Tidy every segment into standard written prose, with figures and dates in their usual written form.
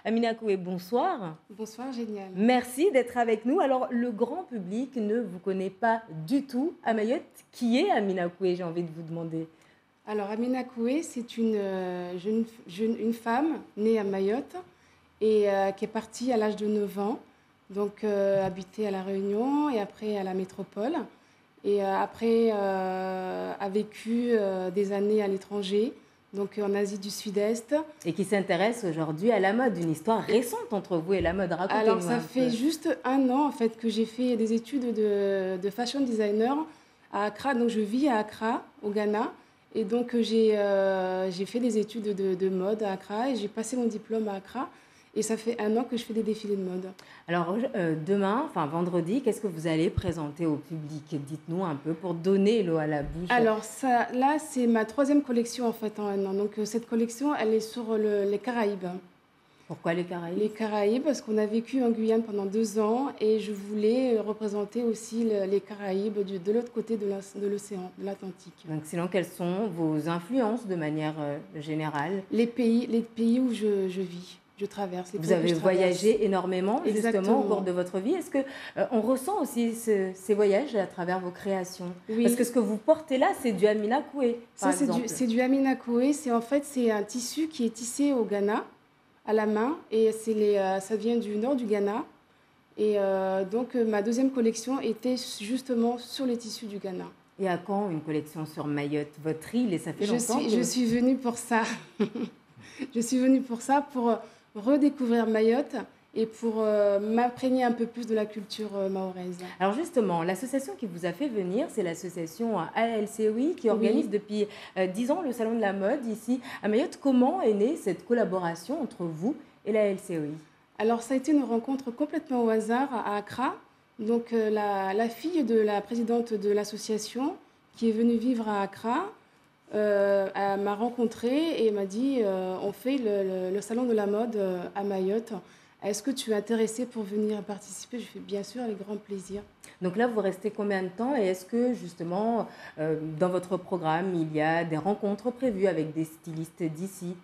Amina Koué, bonsoir. Bonsoir, génial. Merci d'être avec nous. Alors, le grand public ne vous connaît pas du tout à Mayotte. Qui est Amina Koué, j'ai envie de vous demander? Alors, Amina Koué, c'est une femme née à Mayotte et qui est partie à l'âge de 9 ans, donc habiter à La Réunion et après à la métropole. Et après a vécu des années à l'étranger, donc en Asie du Sud-Est. Et qui s'intéresse aujourd'hui à la mode, une histoire récente entre vous et la mode. Racontez-nous Alors, ça un fait peu. juste un an en fait que j'ai fait des études de fashion designer à Accra. Donc, je vis à Accra, au Ghana. Et donc, j'ai fait des études de mode à Accra et j'ai passé mon diplôme à Accra. Et ça fait un an que je fais des défilés de mode. Alors, demain, enfin vendredi, qu'est-ce que vous allez présenter au public? Dites-nous un peu pour donner l'eau à la bouche. Alors, ça, là, c'est ma troisième collection en fait en un an. Donc, cette collection, elle est sur les Caraïbes. Pourquoi les Caraïbes? Les Caraïbes, parce qu'on a vécu en Guyane pendant 2 ans et je voulais représenter aussi les Caraïbes de l'autre côté de l'océan, de l'Atlantique. Donc, sinon, quelles sont vos influences de manière générale? Les pays où je vis, je traverse. Vous avez voyagé énormément, justement, au cours de votre vie. Est-ce qu'on ressent aussi ces voyages à travers vos créations? Oui. Parce que ce que vous portez là, c'est du Amina Koué, par exemple. C'est du Amina Koué. C'est un tissu qui est tissé au Ghana, à la main. Et ça vient du nord du Ghana. Et donc, ma deuxième collection était justement sur les tissus du Ghana. Et à quand une collection sur Mayotte, votre île? Et ça fait longtemps Je suis venue pour ça. Je suis venue pour ça, pour redécouvrir Mayotte et pour m'imprégner un peu plus de la culture mahoraise. Alors justement, l'association qui vous a fait venir, c'est l'association ALCOI qui organise depuis 10 ans le Salon de la mode ici à Mayotte. Comment est née cette collaboration entre vous et la ALCOI? Alors ça a été une rencontre complètement au hasard à Accra. Donc la fille de la présidente de l'association qui est venue vivre à Accra elle m'a rencontrée et m'a dit on fait le salon de la mode à Mayotte. Est-ce que tu es intéressée pour venir participer? Je fais bien sûr, avec grand plaisir. Donc là, vous restez combien de temps? Et est-ce que justement, dans votre programme, il y a des rencontres prévues avec des stylistes d'ici?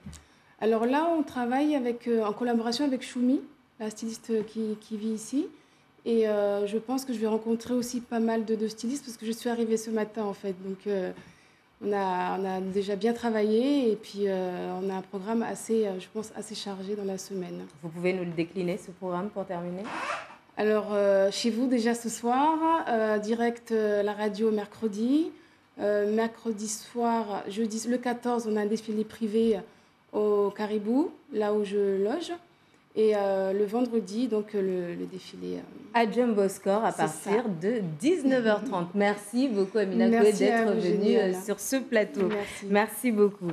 Alors là, on travaille en collaboration avec Choumi, la styliste qui vit ici. Et je pense que je vais rencontrer aussi pas mal de stylistes parce que je suis arrivée ce matin en fait. Donc on a déjà bien travaillé et puis on a un programme assez, je pense, assez chargé dans la semaine. Vous pouvez nous le décliner, ce programme, pour terminer? Alors, chez vous déjà ce soir, direct la radio mercredi. Mercredi soir, jeudi, le 14, on a un défilé privé au Caribou, là où je loge. Et le vendredi, donc le défilé. À Jumbo Score à partir de 19h30. Merci beaucoup, Amina Koué, d'être venue sur ce plateau. Merci. Merci beaucoup.